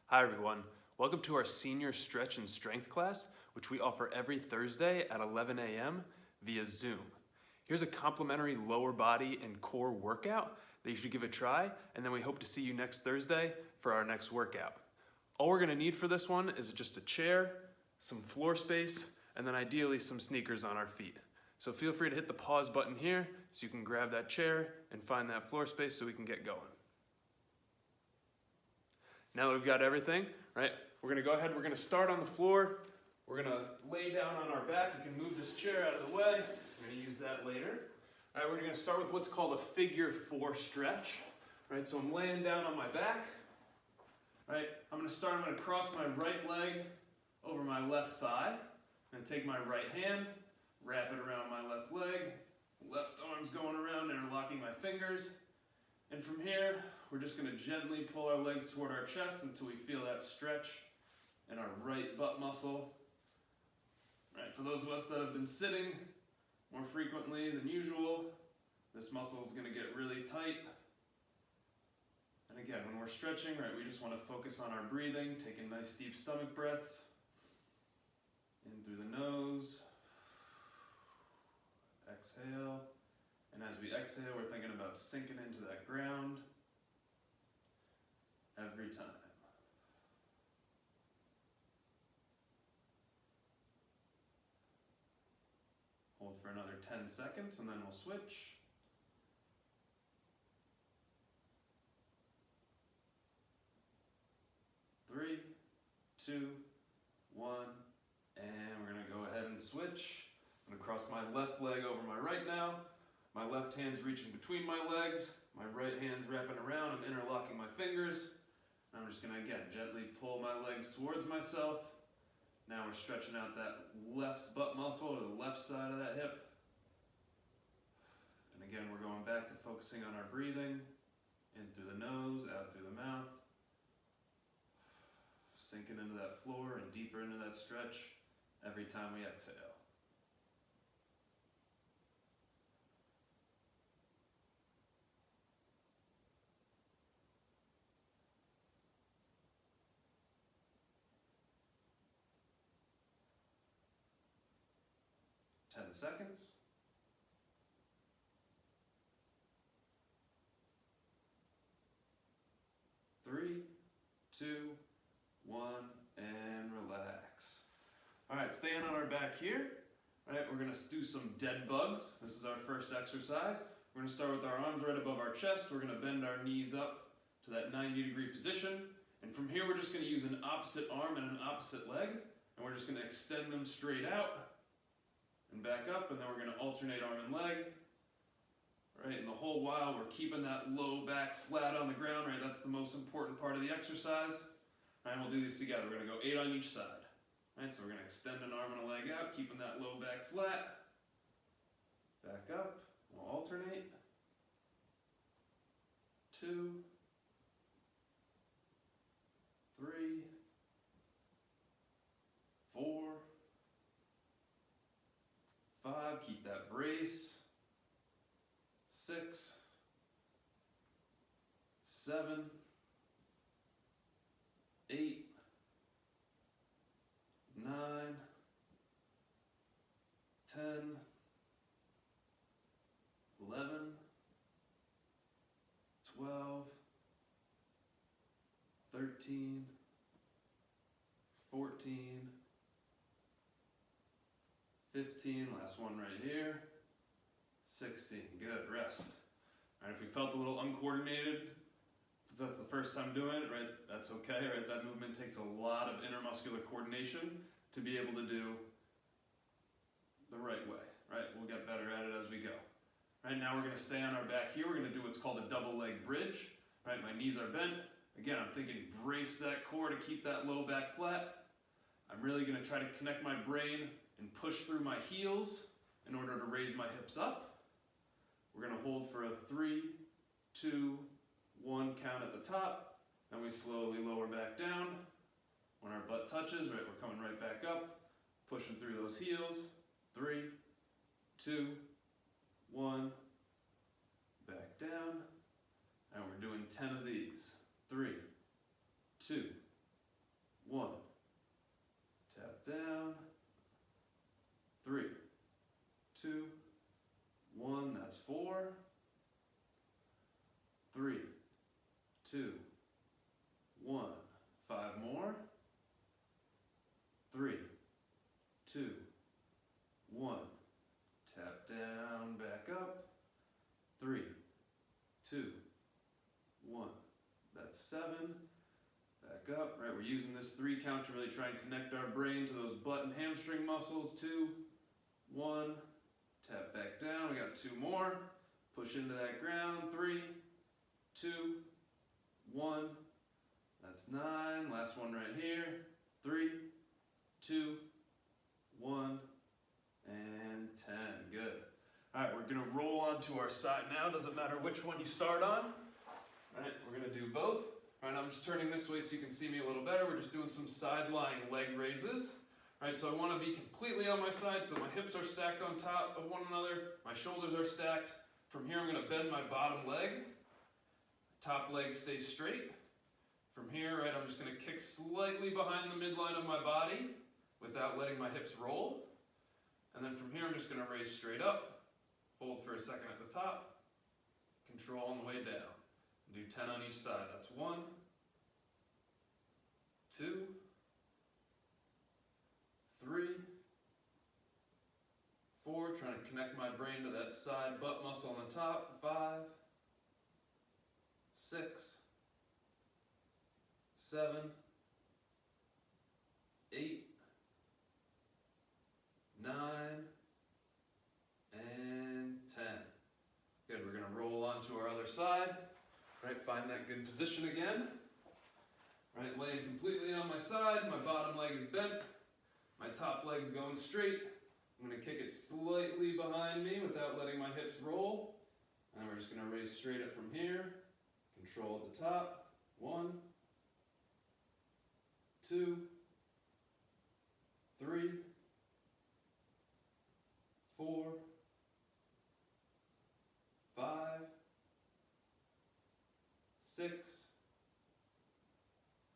Hi everyone, welcome to our senior stretch and strength class, which we offer every Thursday at 11 a.m. via Zoom. Here's a complimentary lower body and core workout that you should give a try, and then we hope to see you next Thursday for our next workout. All we're gonna need for this one is just a chair, some floor space, and then ideally some sneakers on our feet. So feel free to hit the pause button here so you can grab that chair and find that floor space so we can get going. Now that we've got everything, right, we're gonna go ahead, we're gonna start on the floor. We're gonna lay down on our back. We can move this chair out of the way. We're gonna use that later. All right, we're gonna start with what's called a figure 4 stretch. All right, so I'm laying down on my back. All right, I'm gonna cross my right leg over my left thigh. I'm gonna take my right hand, wrap it around my left leg. Left arm's going around, interlocking my fingers. And from here, we're just going to gently pull our legs toward our chest until we feel that stretch in our right butt muscle. Right, for those of us that have been sitting more frequently than usual, this muscle is going to get really tight. And again, when we're stretching, right, we just want to focus on our breathing, taking nice deep stomach breaths. In through the nose. Exhale. And as we exhale, we're thinking about sinking into that ground every time. Hold for another 10 seconds and then we'll switch. Three, two, one, and we're gonna go ahead and switch. I'm gonna cross my left leg over my right now. My left hand's reaching between my legs. My right hand's wrapping around. I'm interlocking my fingers. And I'm just gonna, again, gently pull my legs towards myself. Now we're stretching out that left butt muscle or the left side of that hip. And again, we're going back to focusing on our breathing. In through the nose, out through the mouth. Sinking into that floor and deeper into that stretch every time we exhale. Seconds. Three, two, one, and relax. All right, staying on our back here. All right, we're gonna do some dead bugs. This is our first exercise. We're gonna start with our arms right above our chest. We're gonna bend our knees up to that 90-degree position. And from here, we're just gonna use an opposite arm and an opposite leg. And we're just gonna extend them straight out. And back up, and then we're going to alternate arm and leg. Right, and the whole while we're keeping that low back flat on the ground, right? That's the most important part of the exercise. And we'll do these together. We're going to go 8 on each side. Right, so we're going to extend an arm and a leg out, keeping that low back flat. Back up. We'll alternate. 2, 3, 4, 5, keep that brace. 6, 7, 8, 9, 10, 11, 12, 13, 14, 15, last one right here, 16, good, rest. All right, if we felt a little uncoordinated, if that's the first time doing it, right, that's okay, right? That movement takes a lot of intermuscular coordination to be able to do the right way, right? We'll get better at it as we go. Right, now we're gonna stay on our back here. We're gonna do what's called a double leg bridge, right? My knees are bent. Again, I'm thinking brace that core to keep that low back flat. I'm really gonna try to connect my brain and push through my heels in order to raise my hips up. We're gonna hold for a 3, 2, 1 count at the top, and we slowly lower back down. When our butt touches, right, we're coming right back up, pushing through those heels. 3, 2, 1, back down, and we're doing 10 of these. 3, 2, 1. Tap down. 3, 2, 1. That's 4. 3, 2, 1. 5 more. 3, 2, 1. Tap down, back up. 3, 2, 1. That's 7. Back up. Right, we're using this 3 count to really try and connect our brain to those butt and hamstring muscles. 2, 1. Tap back down. We got 2 more. Push into that ground. 3, 2, 1. That's 9. Last one right here. 3, 2, 1, and 10. Good. All right, we're gonna roll onto our side now. Doesn't matter which one you start on. All right, we're gonna do both. All right, I'm just turning this way so you can see me a little better. We're just doing some side-lying leg raises. All right, so I wanna be completely on my side, so my hips are stacked on top of one another. My shoulders are stacked. From here, I'm gonna bend my bottom leg. Top leg stays straight. From here, right, I'm just gonna kick slightly behind the midline of my body without letting my hips roll. And then from here, I'm just gonna raise straight up, hold for a second at the top, control on the way down. Do 10 on each side. That's 1, 2, 3, 4, trying to connect my brain to that side butt muscle on the top. 5, 6, 7, 8, 9, and 10. Good, we're gonna roll onto our other side. Right, find that good position again. Right, laying completely on my side, my bottom leg is bent, my top leg's going straight. I'm gonna kick it slightly behind me without letting my hips roll. And we're just gonna raise straight up from here. Control at the top. 1, 2, 3, 4, 5, 6,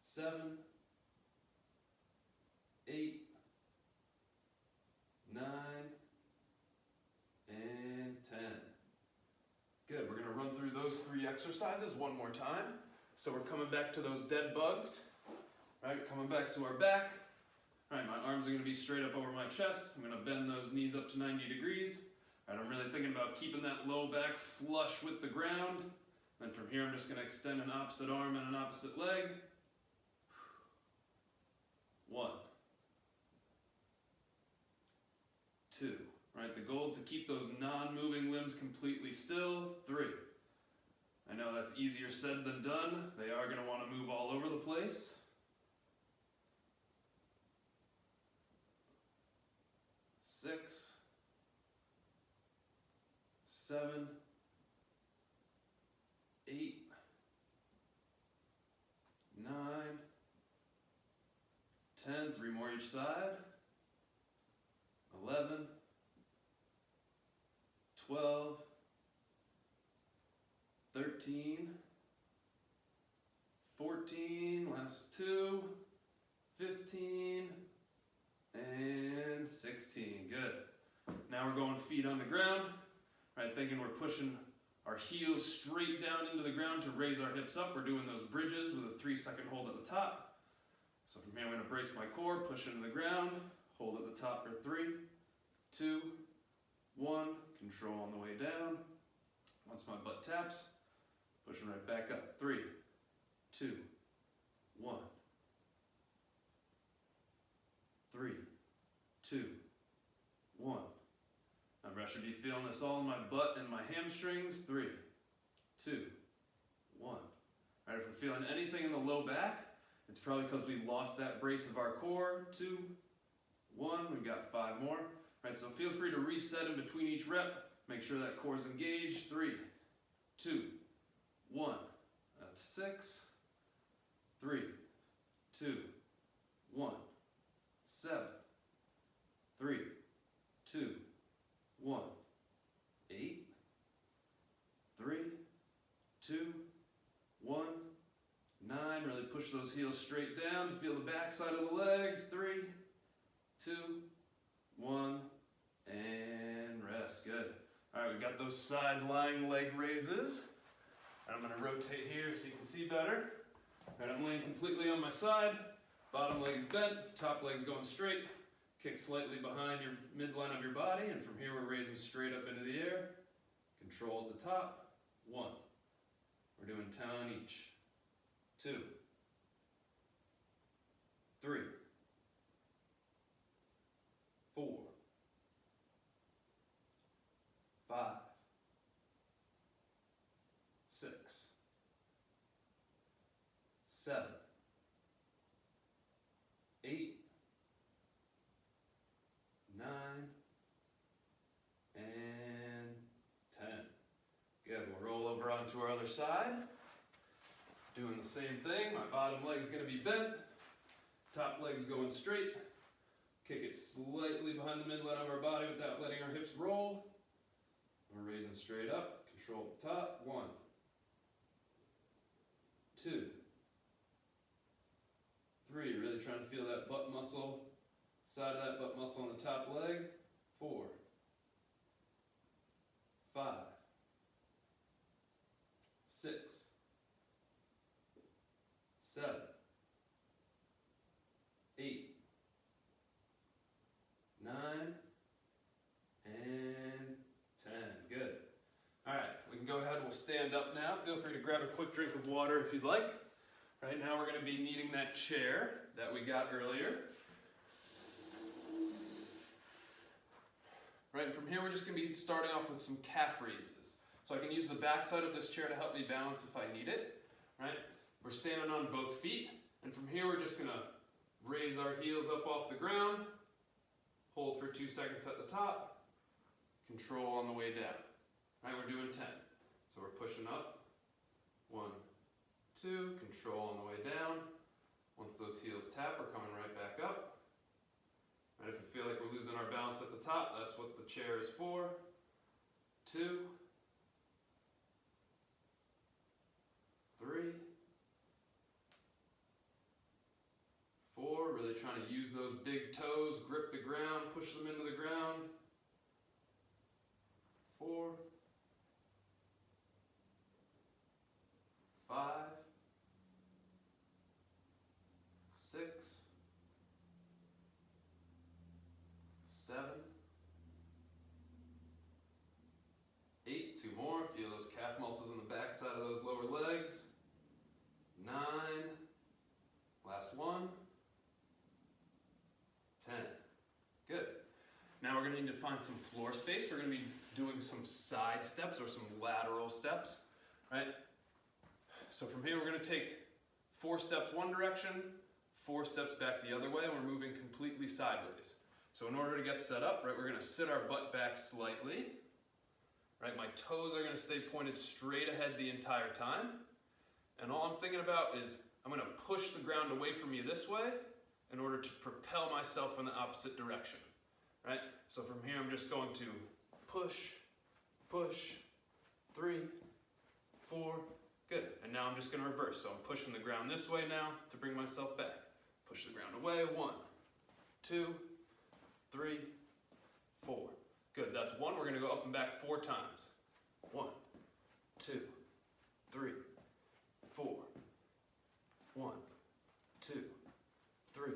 7, 8, 9, and 10. Good, we're gonna run through those 3 exercises one more time. So we're coming back to those dead bugs, right? Coming back to our back. All right, my arms are gonna be straight up over my chest. I'm gonna bend those knees up to 90 degrees. All right, I'm really thinking about keeping that low back flush with the ground. Then from here, I'm just gonna extend an opposite arm and an opposite leg. 1, 2, right? The goal is to keep those non-moving limbs completely still. 3. I know that's easier said than done. They are gonna wanna move all over the place. 6, 7, 8, 9, 10, 3 more each side. 11, 12, 13, 14, last 2, 15, and 16. Good. Now we're going feet on the ground. Right, thinking we're pushing our heels straight down into the ground to raise our hips up. We're doing those bridges with a 3-second hold at the top. So from here, I'm going to brace my core, push into the ground, hold at the top for 3, 2, 1. Control on the way down. Once my butt taps, pushing right back up. 3, 2, 1. 3, 2, 1. I should be feeling this all in my butt and my hamstrings. 3, 2, 1. All right, if we're feeling anything in the low back, it's probably because we lost that brace of our core. 2, 1. We've got 5 more. All right, so feel free to reset in between each rep. Make sure that core is engaged. 3, 2, 1. That's 6. 3, 2, 1. 7, 3, 2, 1. 8, 3, 2, 1. 9, really push those heels straight down to feel the back side of the legs. 3, 2, 1, and rest. Good. All right, we got those side lying leg raises. I'm gonna rotate here so you can see better. And I'm laying completely on my side. Bottom leg's bent, top leg's going straight. Kick slightly behind your midline of your body, and from here we're raising straight up into the air. Control at the top. 1. We're doing 10 on each. 2, 3, 4, 5, 6, 7, 8, 9, and 10. Good. We'll roll over onto our other side. Doing the same thing. My bottom leg's going to be bent. Top leg's going straight. Kick it slightly behind the midline of our body without letting our hips roll. We're raising straight up. Control the top. 1, 2, 3. Really trying to feel that butt muscle. Side of that butt muscle on the top leg. 4, 5, 6, 7, 8, 9, and 10. Good. All right, we can go ahead. We'll stand up now. Feel free to grab a quick drink of water if you'd like. Right now we're going to be needing that chair that we got earlier. Right, and from here we're just going to be starting off with some calf raises. So I can use the back side of this chair to help me balance if I need it. Right? We're standing on both feet, and from here we're just going to raise our heels up off the ground, hold for 2 seconds at the top, control on the way down. Right, we're doing 10. So we're pushing up, 1, 2, control on the way down. Once those heels tap, we're coming right back up. Right, if we feel like we're losing our balance at the top, that's what the chair is for. 2, 3, 4, really trying to use those big toes, grip the ground, push them into the ground. 4, 5, 6, 7, 8, 2 more. Feel those calf muscles on the back side of those lower legs. 9, last one. 10. Good. Now we're going to need to find some floor space. We're going to be doing some side steps or some lateral steps, right? So from here we're going to take 4 steps one direction, 4 steps back the other way, and we're moving completely sideways. So in order to get set up, right, we're going to sit our butt back slightly, right? My toes are going to stay pointed straight ahead the entire time. And all I'm thinking about is I'm going to push the ground away from me this way in order to propel myself in the opposite direction, right? So from here I'm just going to push, push, 3, 4, good. And now I'm just going to reverse. So I'm pushing the ground this way now to bring myself back. Push the ground away, 1, 2, 3, 4. Good, that's 1. We're going to go up and back 4 times. 1, 2, 3, 4. 1, 2, 3,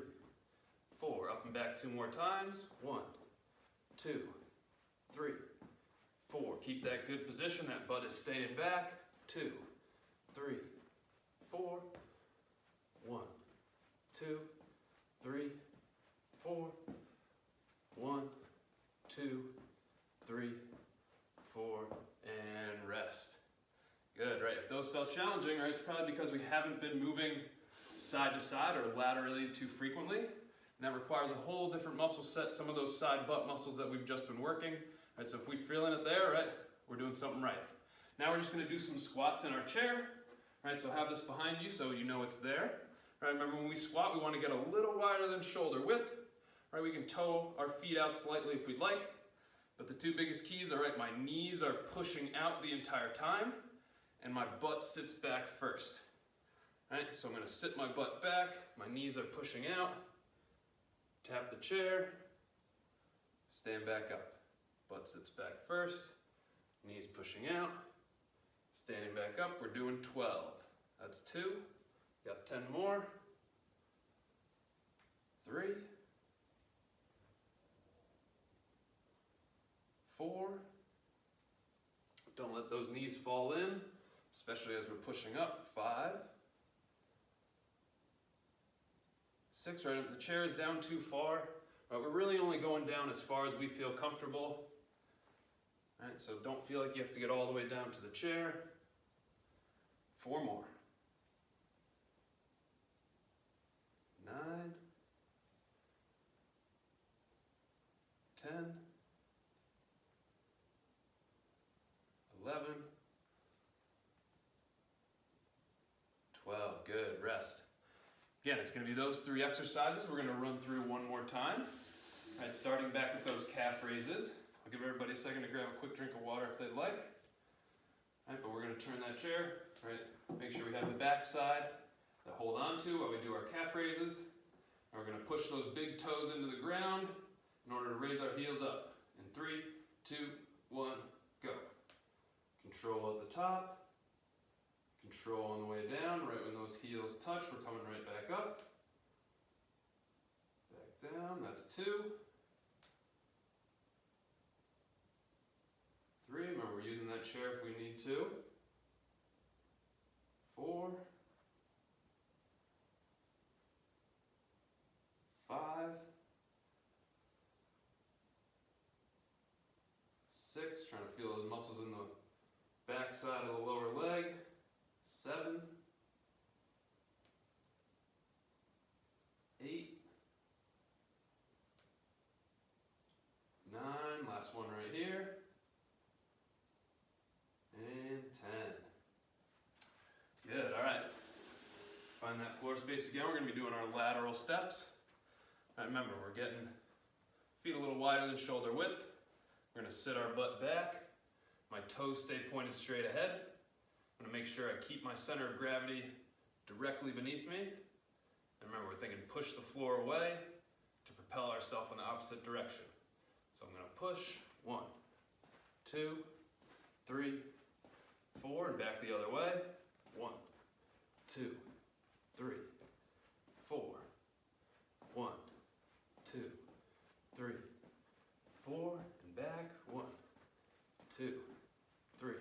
4. Up and back 2 more times. 1, 2, 3, 4. Keep that good position. That butt is staying back. 2, 3, 4. 1, 2, 3, 4. 1, 2, 3, 4, and rest. Good, right? If those felt challenging, right, it's probably because we haven't been moving side to side or laterally too frequently. And that requires a whole different muscle set, some of those side butt muscles that we've just been working. Right, so if we're feeling it there, right, we're doing something right. Now we're just going to do some squats in our chair. Right, so have this behind you so you know it's there. Right, remember when we squat, we want to get a little wider than shoulder width. Right, we can toe our feet out slightly if we'd like. But the 2 biggest keys are, right, my knees are pushing out the entire time, and my butt sits back first. All right, so I'm gonna sit my butt back, my knees are pushing out, tap the chair, stand back up. Butt sits back first, knees pushing out, standing back up. We're doing 12. That's 2. Got 10 more. 3, 4. Don't let those knees fall in, especially as we're pushing up. 5, 6. Right, if the chair is down too far, right, we're really only going down as far as we feel comfortable. All right, so don't feel like you have to get all the way down to the chair. 4 more. 9, 10, 11, 12. Good, rest. Again, it's going to be those 3 exercises we're going to run through one more time. All right, starting back with those calf raises. I'll give everybody a second to grab a quick drink of water if they'd like. All right, but we're going to turn that chair, right? Make sure we have the back side to hold on to while we do our calf raises. And we're going to push those big toes into the ground in order to raise our heels up. In 3, 2, 1, go. Control at the top. Control on the way down. Right when those heels touch, we're coming right back up. Back down. That's 2. 3. Remember, we're using that chair if we need to. 4. 5. 6. Trying to feel those muscles in the back side of the lower leg. 7. 8. 9. Last one right here. And 10. Good, all right. Find that floor space again. We're going to be doing our lateral steps. All right, remember, we're getting feet a little wider than shoulder width. We're going to sit our butt back. My toes stay pointed straight ahead. I'm going to make sure I keep my center of gravity directly beneath me. And remember, we're thinking push the floor away to propel ourselves in the opposite direction. So I'm going to push. 1, 2, 3, 4, and back the other way. 1, 2, 3, 4. 1, 2, 3, 4, and back. 1, 2, 3,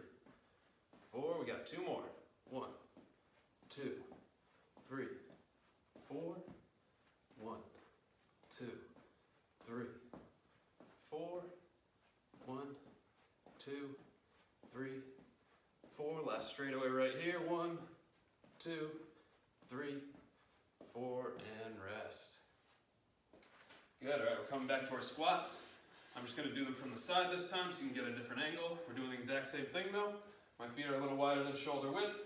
4. We got 2 more. 1, 2, 3, 4. 1, 2, 3, 4. 1, 2, 3, 4. Last straightaway right here. 1, 2, 3, 4, and rest. Good, all right, we're coming back to our squats. I'm just gonna do them from the side this time so you can get a different angle. We're doing the exact same thing though. My feet are a little wider than shoulder width.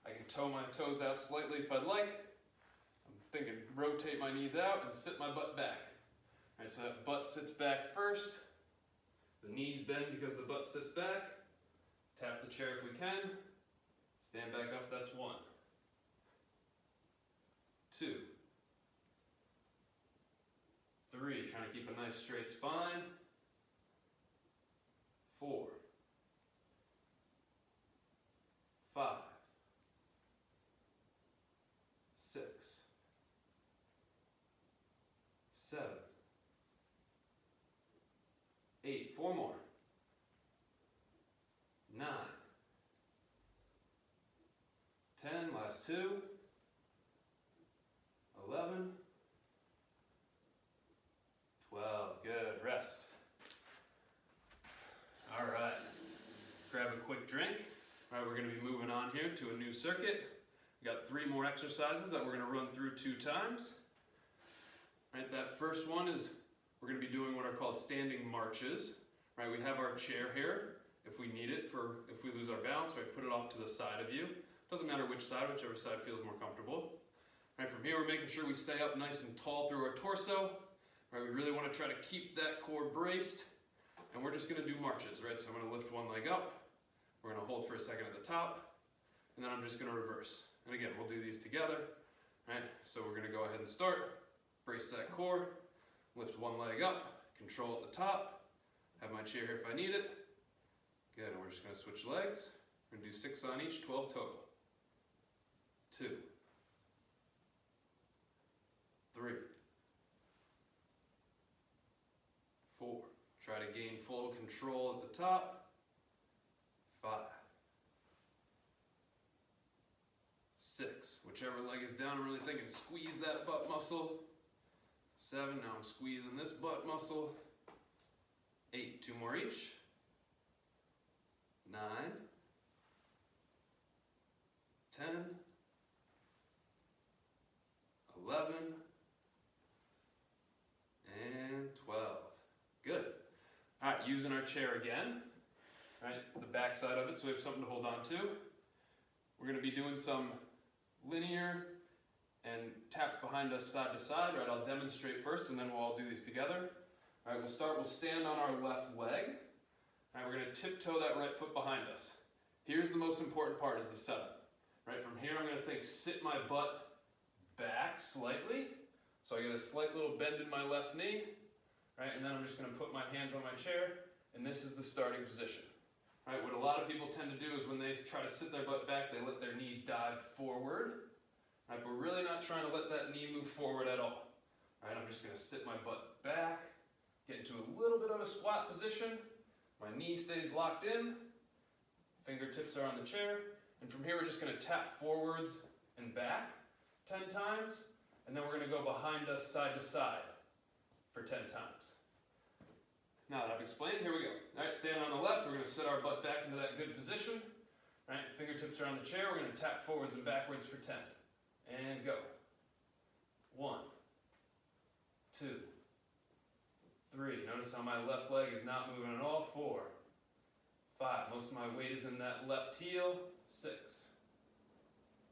I can toe my toes out slightly if I'd like. I'm thinking rotate my knees out and sit my butt back. All right, so that butt sits back first. The knees bend because the butt sits back. Tap the chair if we can. Stand back up, that's 1. 2. 3, trying to keep a nice straight spine. 4. 5. 6. 7. 8. 4 more. 9. 10. Last 2. 11. 12. Good. Rest. All right. Grab a quick drink. All right, we're going to be moving on here to a new circuit. We got 3 more exercises that we're going to run through 2 times. All right, that first one is we're going to be doing what are called standing marches. Right, we have our chair here if we need it for if we lose our balance. Right, put it off to the side of you. Doesn't matter which side, whichever side feels more comfortable. All right, from here we're making sure we stay up nice and tall through our torso. Right, we really want to try to keep that core braced, and we're just going to do marches. Right, so I'm going to lift one leg up. We're going to hold for a second at the top, and then I'm just going to reverse. And again, we'll do these together. Right? So we're gonna go ahead and start. Brace that core, lift one leg up, control at the top, have my chair here if I need it. Good, and we're just gonna switch legs. We're gonna do 6 on each, 12 total. 2, 3, 4. Try to gain full control at the top. 5, 6. Whichever leg is down, I'm really thinking squeeze that butt muscle. 7, now I'm squeezing this butt muscle. 8, 2 more each. 9, 10, 11, and 12. Good. All right, using our chair again. All right, the back side of it, so we have something to hold on to. We're going to be doing some linear and taps behind us side to side. Right, I'll demonstrate first, and then we'll all do these together. All right, we'll stand on our left leg. All right, we're going to tiptoe that right foot behind us. Here's the most important part, is the setup. Right, from here I'm going to sit my butt back slightly. So I get a slight little bend in my left knee. Right, and then I'm just going to put my hands on my chair, and this is the starting position. Right, what a lot of people tend to do is when they try to sit their butt back, they let their knee dive forward. Right, but we're really not trying to let that knee move forward at all. Right, I'm just going to sit my butt back, get into a little bit of a squat position. My knee stays locked in. Fingertips are on the chair. And from here we're just going to tap forwards and back 10 times. And then we're going to go behind us side to side for 10 times. Now that I've explained, here we go. All right, standing on the left, we're going to sit our butt back into that good position. All right, fingertips are on the chair. We're going to tap forwards and backwards for 10. And go. 1, 2, 3. Notice how my left leg is not moving at all. 4, 5. Most of my weight is in that left heel. 6,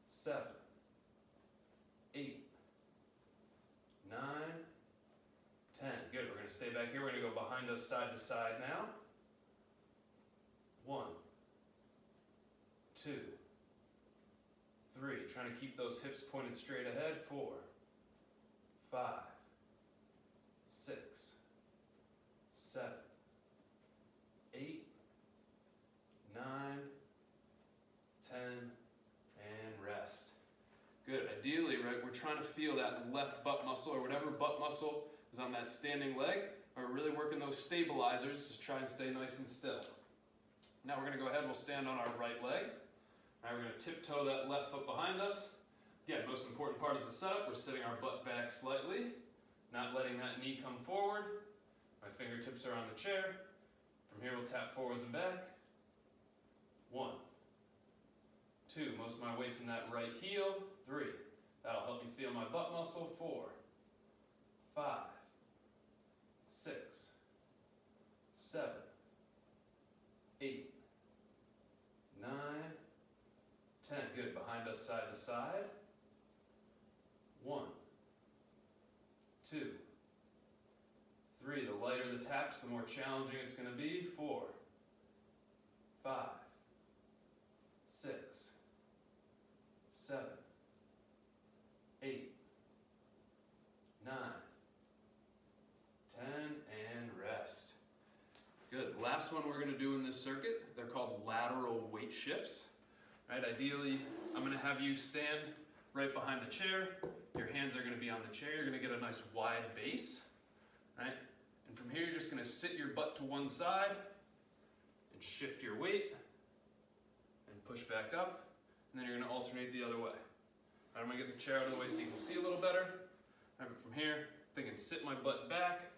7, 8, 9, 10. Good. We're going to stay back here. We're going to go behind us side to side now. 1, 2, 3. Trying to keep those hips pointed straight ahead. 4, 5, 6, 7, 8, 9, 10, and rest. Good. Ideally, right, we're trying to feel that left butt muscle or whatever butt muscle is on that standing leg. Or really working those stabilizers. Just try and stay nice and still. Now we're going to go ahead and we'll stand on our right leg. All right, we're going to tiptoe that left foot behind us. Again, most important part is the setup. We're sitting our butt back slightly, not letting that knee come forward. My fingertips are on the chair. From here we'll tap forwards and back. 1, 2, most of my weight's in that right heel. 3, that'll help me feel my butt muscle. 4, 5, 6, 7, 8, 9, 10. Good. Behind us side to side. 1, 2, 3. The lighter the taps, the more challenging it's going to be. 4, 5, 6, 7, 8, 9, 10, and rest. Good. Last one we're going to do in this circuit, they're called lateral weight shifts. Right, ideally, I'm going to have you stand right behind the chair. Your hands are going to be on the chair. You're going to get a nice wide base. Right? And from here, you're just going to sit your butt to one side and shift your weight and push back up. And then you're going to alternate the other way. Right, I'm going to get the chair out of the way so you can see a little better. Right, but from here, I can sit my butt back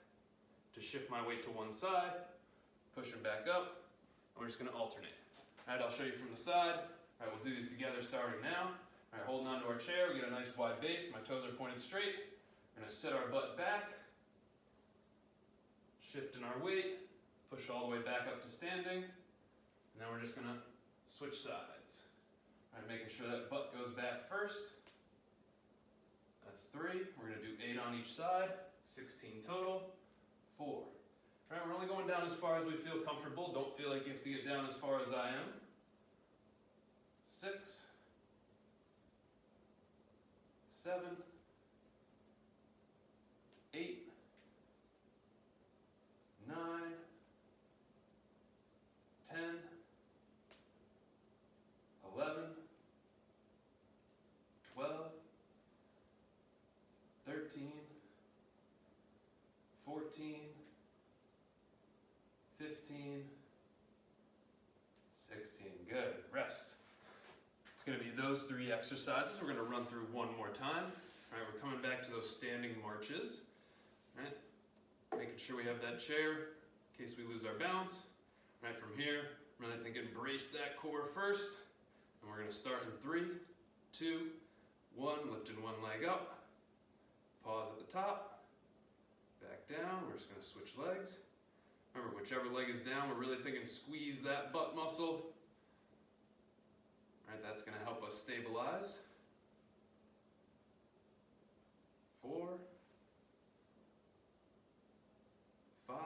to shift my weight to one side, push it back up, and we're just going to alternate. All right, I'll show you from the side. All right, we'll do these together starting now. All right, holding on to our chair, we get a nice wide base. My toes are pointed straight. We're going to sit our butt back, shifting our weight, push all the way back up to standing, and then we're just going to switch sides. All right, making sure that butt goes back first. That's 3. We're going to do 8 on each side, 16 total. 4. All right, we're only going down as far as we feel comfortable. Don't feel like you have to get down as far as I am. 6, 7, 8, 9, 10, 11, 12, 13, 14, 15, 16. Good. Rest. It's going to be those 3 exercises. We're going to run through one more time. All right, we're coming back to those standing marches. All right, making sure we have that chair in case we lose our balance. All right, from here, really think embrace that core first. And we're going to start in 3, 2, 1. Lifting one leg up. Pause at the top. Back down. We're just going to switch legs. Remember, whichever leg is down, we're really thinking squeeze that butt muscle. All right, that's going to help us stabilize. 4, 5,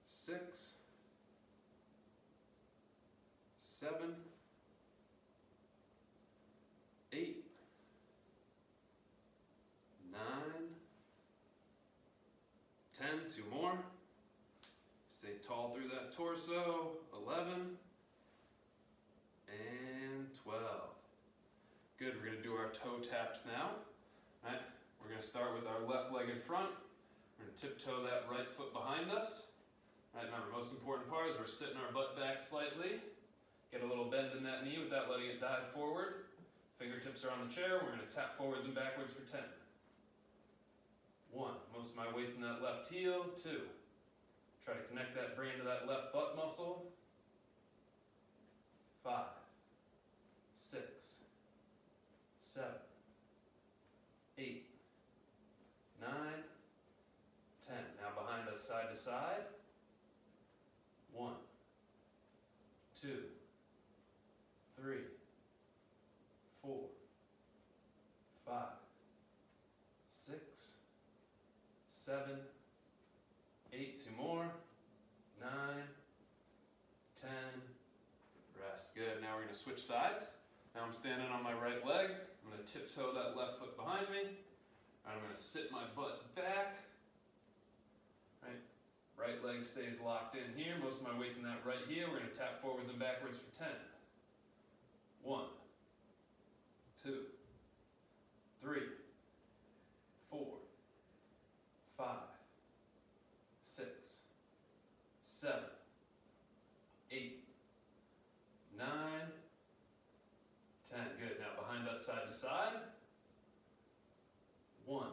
6, 7, 8, 9, 10, 2 more. Stay tall through that torso. 11 and 12. Good, we're going to do our toe taps now. All right, we're going to start with our left leg in front. We're going to tiptoe that right foot behind us. All right, remember, most important part is we're sitting our butt back slightly. Get a little bend in that knee without letting it dive forward. Fingertips are on the chair. We're going to tap forwards and backwards for 10. 1. Most of my weight's in that left heel. 2. Try to connect that brain to that left butt muscle. 5, 6, 7, 8, 9, 10. Now behind us side to side. 1, 2, 3, 4, 5, 6, 7, 8, 2 more, 9, 10, rest. Good, now we're going to switch sides. Now I'm standing on my right leg. I'm going to tiptoe that left foot behind me. I'm going to sit my butt back. Right leg stays locked in here. Most of my weight's in that right heel. We're going to tap forwards and backwards for 10. 1, 2, 3, 4, 5, 6, 7, 8, 9, 10. Good. Now behind us side to side. 1,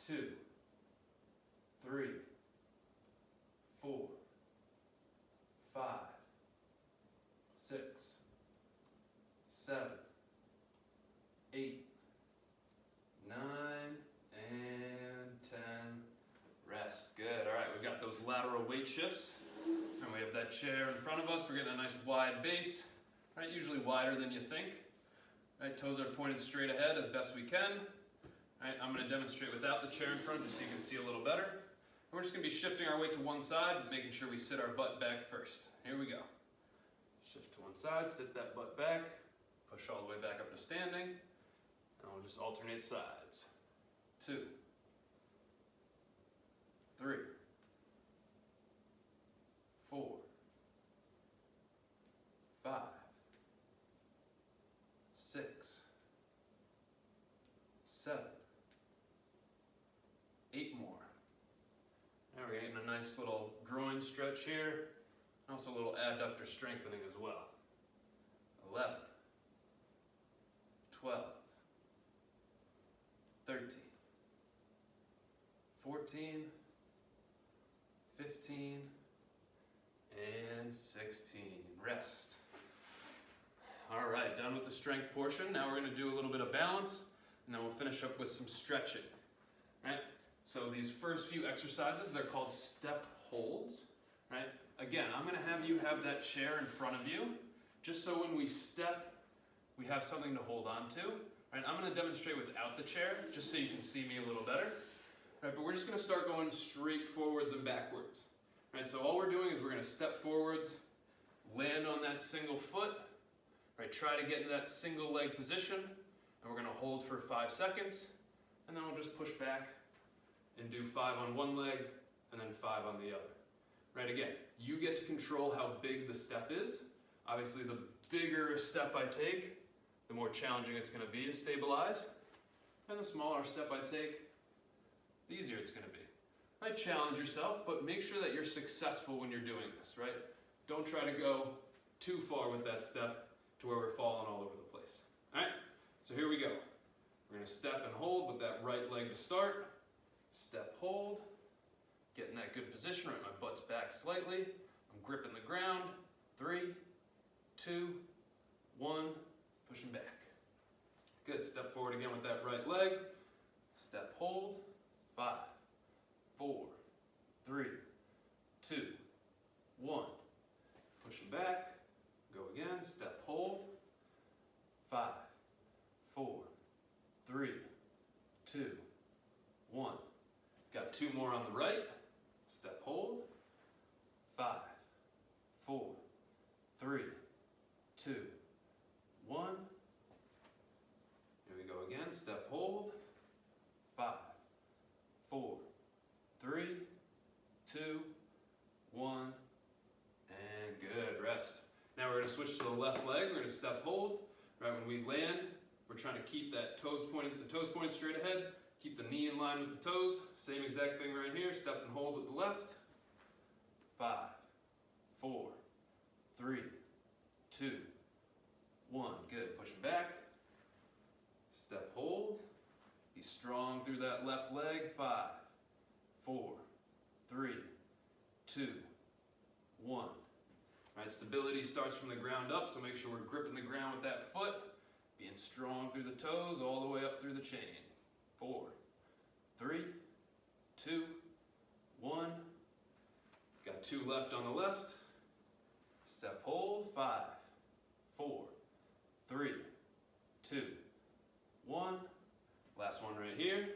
2, 3, 4, 5, 6, 7, 8, 9, and 10. Rest. Good. All right, we've got those lateral weight shifts. And we have that chair in front of us. We're getting a nice wide base, right? Usually wider than you think. Right, toes are pointed straight ahead as best we can. All right, I'm going to demonstrate without the chair in front just so you can see a little better. And we're just going to be shifting our weight to one side, making sure we sit our butt back first. Here we go. Shift to one side, sit that butt back, push all the way back up to standing, and we'll just alternate sides. 2, 3, 4, 5, 6, 7, 8 more. Now we're getting a nice little groin stretch here, and also a little adductor strengthening as well. 11, 12, 13, 14, 15, and 16. Rest. All right, done with the strength portion. Now we're going to do a little bit of balance, and then we'll finish up with some stretching. Right? So these first few exercises, they're called step holds. Right? Again, I'm going to have you have that chair in front of you, just so when we step, we have something to hold on to. Right? I'm going to demonstrate without the chair, just so you can see me a little better. Right? But we're just going to start going straight forwards and backwards. Right? So all we're doing is we're going to step forwards, land on that single foot, Right, try to get into that single leg position, and we're gonna hold for 5 seconds, and then we'll just push back and do 5 on one leg, and then 5 on the other. Right, again, you get to control how big the step is. Obviously, the bigger a step I take, the more challenging it's gonna be to stabilize, and the smaller step I take, the easier it's gonna be. Right, challenge yourself, but make sure that you're successful when you're doing this, right? Don't try to go too far with that step to where we're falling all over the place. All right, so here we go. We're gonna step and hold with that right leg to start. Step, hold. Get in that good position, right? My butt's back slightly. I'm gripping the ground. 3, 2, 1, pushing back. Good, step forward again with that right leg. Step, hold. 5, 4, 3, 2, 1. Pushing back. Go again, step, hold. 5, 4, 3, 2, 1. Got 2 more on the right. Step, hold. 5, 4, 3, 2, 1. Here we go again. Step, hold. 5, 4, 3, 2, 1. And good. Rest. Now we're going to switch to the left leg. We're going to step, hold. Right when we land, we're trying to keep that the toes pointed straight ahead. Keep the knee in line with the toes. Same exact thing right here. Step and hold with the left. 5, 4, 3, 2, 1. Good. Pushing back. Step, hold. Be strong through that left leg. 5, 4, 3, 2, 1. All right, stability starts from the ground up, so make sure we're gripping the ground with that foot. Being strong through the toes all the way up through the chain. 4, 3, 2, 1. Got 2 left on the left. Step, hold. 5, 4, 3, 2, 1. Last one right here.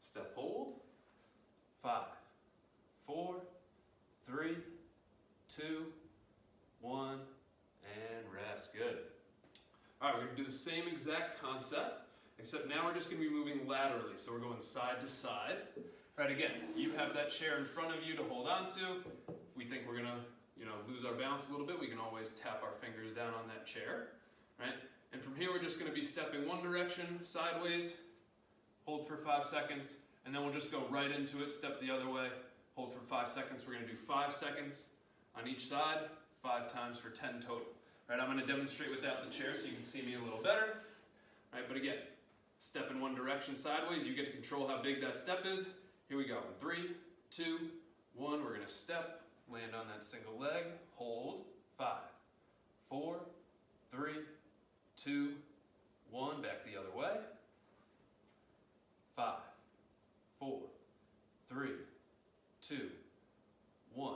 Step, hold. 5, 4, 3, 2, 1, and rest. Good. All right, we're going to do the same exact concept, except now we're just going to be moving laterally. So we're going side to side. Right, again, you have that chair in front of you to hold on to. If we think we're going to, lose our balance a little bit, we can always tap our fingers down on that chair. Right? And from here, we're just going to be stepping one direction, sideways, hold for 5 seconds, and then we'll just go right into it, step the other way, hold for 5 seconds. We're going to do 5 seconds on each side, 5 times for 10 total. Right, I'm going to demonstrate without the chair so you can see me a little better. Right, but again, step in one direction sideways. You get to control how big that step is. Here we go. 3, 2, 1. We're going to step, land on that single leg, hold. 5, 4, 3, 2, 1. Back the other way. 5, 4, 3, 2, 1.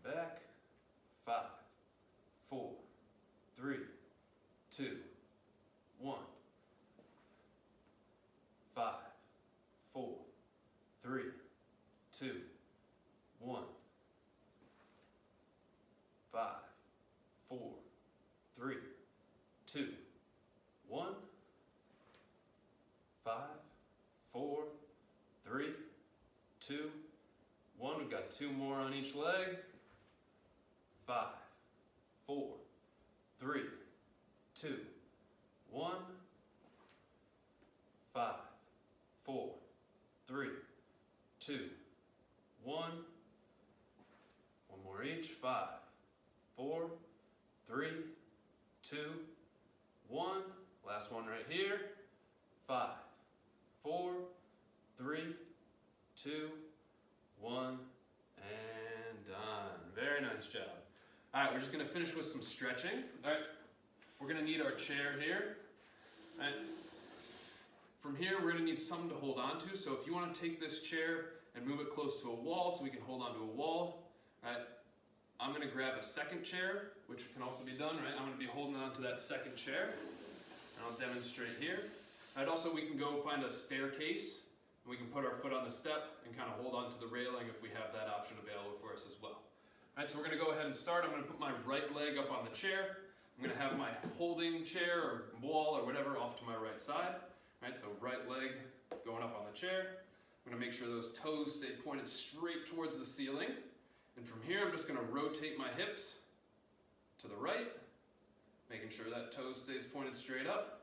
Back. 5, 4, 3, 2, 1. 5, 4, 3, 2, 1. 5, 4, 3, 2, 1. 5, 4, 3, 2, 1. We've got 2 more on each leg. 5, 4, 3, 2, 1. 5, 4, 3, 2, 1. One more each. 5, 4, 3, 2, 1. Last one right here. 5, 4, 3, 2, 1, and done. Very nice job. All right, we're just going to finish with some stretching. All right, we're going to need our chair here. All right. From here, we're going to need something to hold on to. So if you want to take this chair and move it close to a wall so we can hold on to a wall, all right, I'm going to grab a second chair, which can also be done, right? I'm going to be holding on to that second chair, and I'll demonstrate here. All right, also, we can go find a staircase, and we can put our foot on the step and kind of hold on to the railing if we have that option available for us as well. All right, so we're going to go ahead and start. I'm going to put my right leg up on the chair. I'm I'm gonna have my holding chair or wall or whatever off to my right side. Right, so right leg going up on the chair. I'm gonna make sure those toes stay pointed straight towards the ceiling. And from here, I'm just gonna rotate my hips to the right, making sure that toe stays pointed straight up.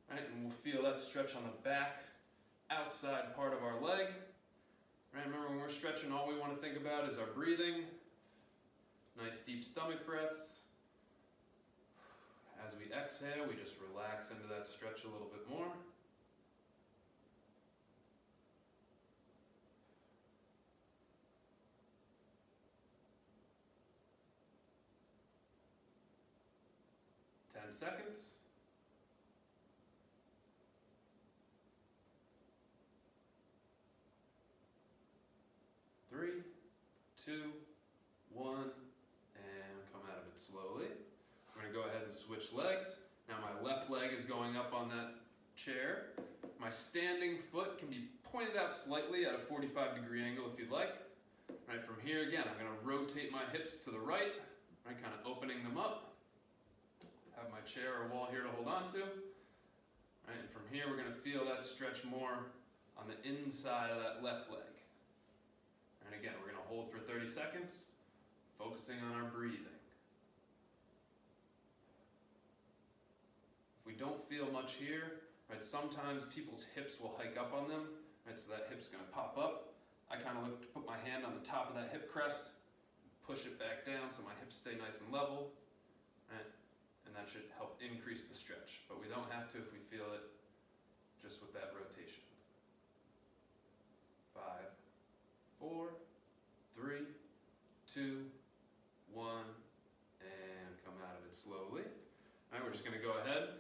Right, and we'll feel that stretch on the back, outside part of our leg. Right, remember when we're stretching, all we want to think about is our breathing. Nice deep stomach breaths. As we exhale, we just relax into that stretch a little bit more. Seconds. 3, 2, 1, and come out of it slowly. I'm going to go ahead and switch legs. Now my left leg is going up on that chair. My standing foot can be pointed out slightly at a 45-degree angle if you'd like. Right, from here again, I'm going to rotate my hips to the right, right, kind of opening them up. Have my chair or wall here to hold on to. Right, and from here, we're going to feel that stretch more on the inside of that left leg. And again, we're going to hold for 30 seconds, focusing on our breathing. If we don't feel much here, right, sometimes people's hips will hike up on them, right, so that hip's going to pop up. I kind of look to put my hand on the top of that hip crest, push it back down so my hips stay nice and level. Right? And that should help increase the stretch, but we don't have to if we feel it just with that rotation. 5, 4, 3, 2, 1, and come out of it slowly. All right, we're just gonna go ahead,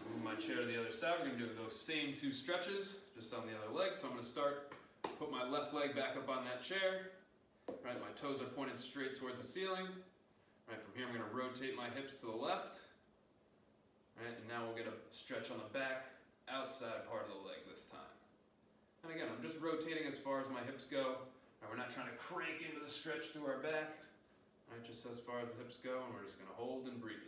move my chair to the other side. We're gonna do those same 2 stretches, just on the other leg. So I'm gonna start, put my left leg back up on that chair. Right, my toes are pointed straight towards the ceiling. Right, from here I'm going to rotate my hips to the left. Right, and now we'll get a stretch on the back, outside part of the leg this time. And again, I'm just rotating as far as my hips go. Right, we're not trying to crank into the stretch through our back. Right, just as far as the hips go, and we're just going to hold and breathe.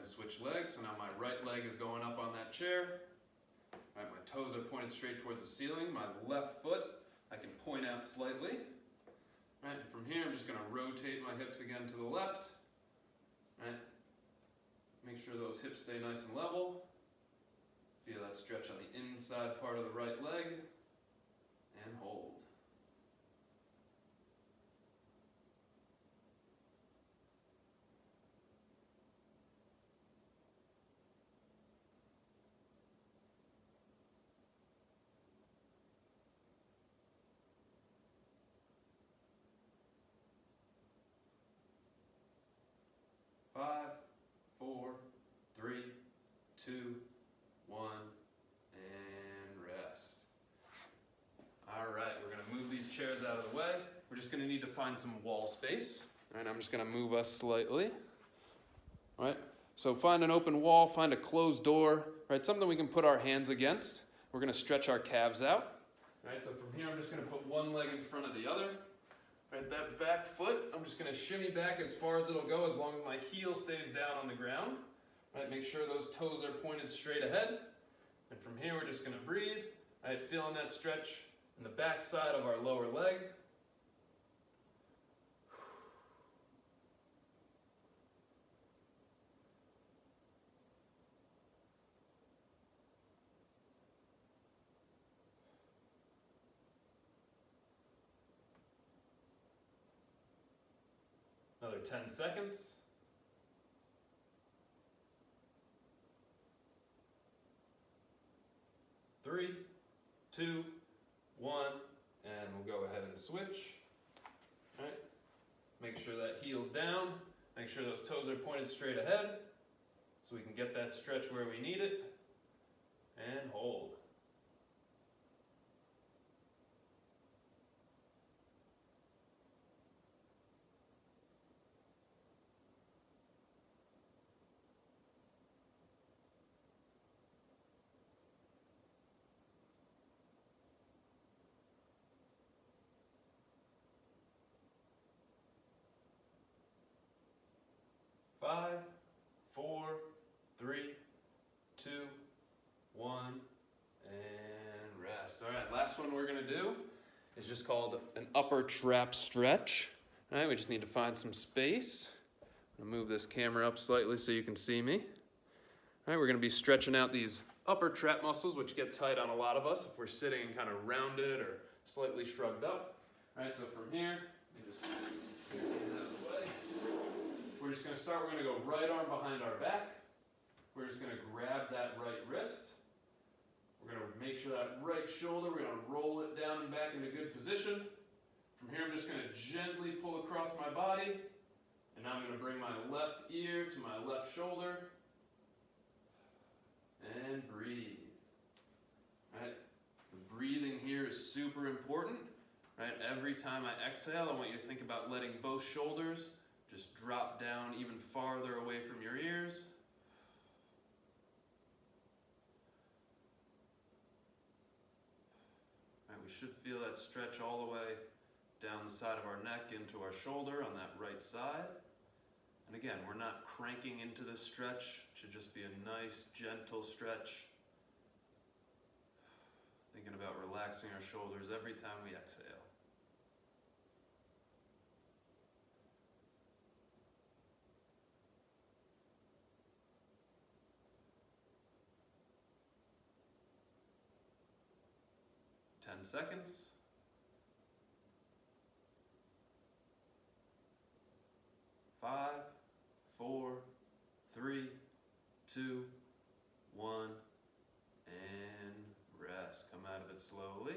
Switch legs, so now my right leg is going up on that chair. Right, my toes are pointed straight towards the ceiling. My left foot, I can point out slightly. Right, and from here I'm just going to rotate my hips again to the left. Right, make sure those hips stay nice and level. Feel that stretch on the inside part of the right leg, and hold. Out of the way. We're just going to need to find some wall space. All right, I'm just going to move us slightly. All right, so find an open wall, find a closed door, right? Something we can put our hands against. We're going to stretch our calves out. All right, so from here I'm just going to put one leg in front of the other. Right, that back foot, I'm just going to shimmy back as far as it'll go, as long as my heel stays down on the ground. Right, make sure those toes are pointed straight ahead. And from here we're just going to breathe. All right, feeling that stretch in the back side of our lower leg. Another 10 seconds. 3, 2, 1, and we'll go ahead and switch. All right. Make sure that heel's down. Make sure those toes are pointed straight ahead. so we can get that stretch where we need it, and hold. Five, 4, 3, 2, 1, and rest. All right, last one we're gonna do is just called an upper trap stretch. All right, we just need to find some space. I'm gonna move this camera up slightly so you can see me. All right, we're gonna be stretching out these upper trap muscles, which get tight on a lot of us if we're sitting kind of rounded or slightly shrugged up. All right, so from here, you just get these out of the way. We're just going to start, we're going to go right arm behind our back. We're just going to grab that right wrist. We're going to make sure that right shoulder, we're going to roll it down and back into good position. From here I'm just going to gently pull across my body. And now I'm going to bring my left ear to my left shoulder. And breathe. Right? The breathing here is super important. Right? Every time I exhale, I want you to think about letting both shoulders just drop down even farther away from your ears. All right, we should feel that stretch all the way down the side of our neck into our shoulder on that right side. And again, we're not cranking into this stretch. It should just be a nice, gentle stretch. Thinking about relaxing our shoulders every time we exhale. Seconds. 5, 4, 3, 2, 1, and rest. Come out of it slowly.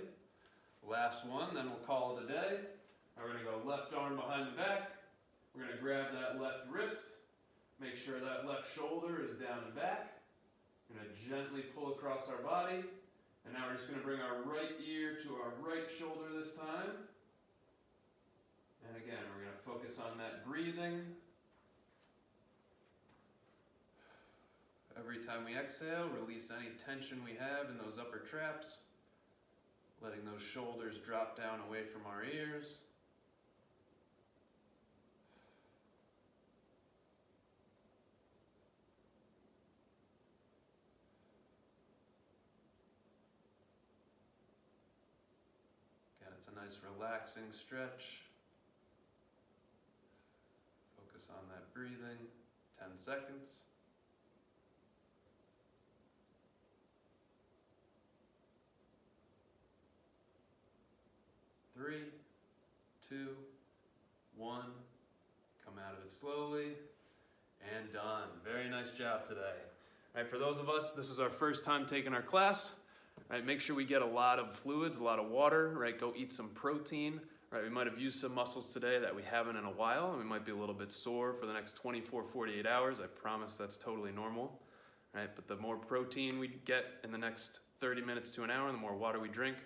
Last one, then we'll call it a day. We're going to go left arm behind the back. We're going to grab that left wrist. Make sure that left shoulder is down and back. We're going to gently pull across our body. And now we're just going to bring our right ear to our right shoulder this time. And again, we're going to focus on that breathing. Every time we exhale, release any tension we have in those upper traps. Letting those shoulders drop down away from our ears. It's a nice relaxing stretch. Focus on that breathing. 10 seconds. Three, 2, 1. Come out of it slowly. And done. Very nice job today. All right, for those of us, this was our first time taking our class. Right, make sure we get a lot of fluids, a lot of water, right? Go eat some protein, right? We might have used some muscles today that we haven't in a while, and we might be a little bit sore for the next 24, 48 hours. I promise that's totally normal, right? But the more protein we get in the next 30 minutes to an hour, the more water we drink,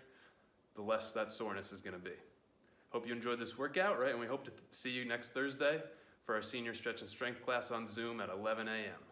the less that soreness is gonna be. Hope you enjoyed this workout, right? And we hope to see you next Thursday for our senior stretch and strength class on Zoom at 11 a.m.